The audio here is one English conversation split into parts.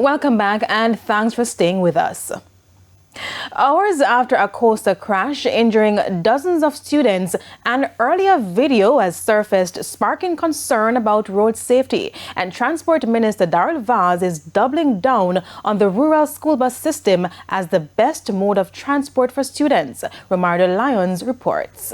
Welcome back and thanks for staying with us. Hours after a coaster crash injuring dozens of students, an earlier video has surfaced sparking concern about road safety, and Transport Minister Daryl Vaz is doubling down on the rural school bus system as the best mode of transport for students. Romardo Lyons reports.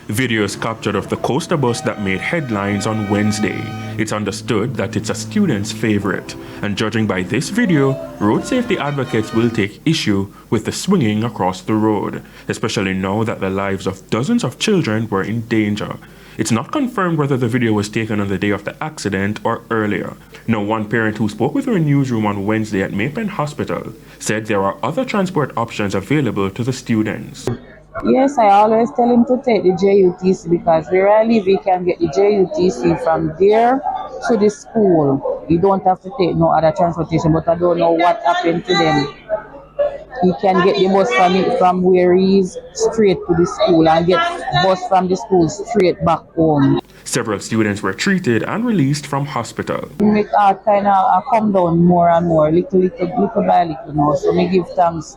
Videos captured of the coaster bus that made headlines on Wednesday. It's understood that it's a student's favorite, and judging by this video, road safety advocates will take issue with the swinging across the road, especially now that the lives of dozens of children were in danger. It's not confirmed whether the video was taken on the day of the accident or earlier. Now, one parent who spoke with our newsroom on Wednesday at Jamaican Hospital said there are other transport options available to the students. Yes, I always tell him to take the JUTC because where I live, he can get the JUTC from there to the school. You don't have to take no other transportation, but I don't know what happened to them. He can get the bus from where he is straight to the school and get bus from the school straight back home. Several students were treated and released from hospital. We make our kind of come down more and more, little by little now. So we give thanks.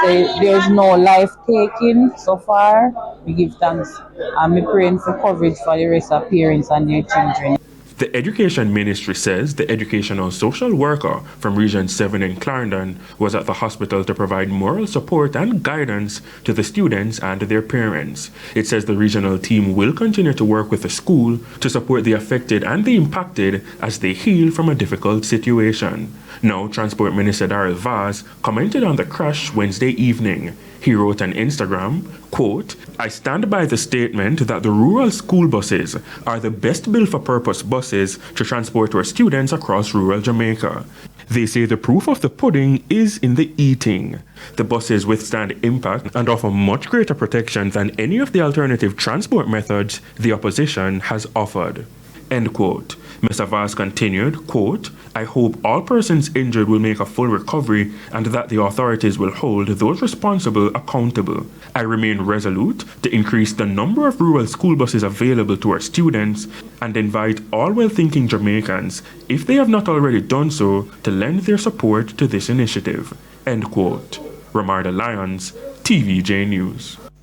There's no life taking so far. We give thanks and we're praying for coverage for the rest of parents and their children. The Education Ministry says the educational social worker from Region 7 in Clarendon was at the hospital to provide moral support and guidance to the students and their parents. It says the regional team will continue to work with the school to support the affected and the impacted as they heal from a difficult situation. Now, Transport Minister Daryl Vaz commented on the crash Wednesday evening. He wrote on Instagram, quote, "I stand by the statement that the rural school buses are the best built-for-purpose buses to transport our students across rural Jamaica. They say the proof of the pudding is in the eating. The buses withstand impact and offer much greater protection than any of the alternative transport methods the opposition has offered." End quote. Mr. Vaz continued, quote, "I hope all persons injured will make a full recovery and that the authorities will hold those responsible accountable. I remain resolute to increase the number of rural school buses available to our students and invite all well-thinking Jamaicans, if they have not already done so, to lend their support to this initiative." End quote. Romardo Lyons, TVJ News.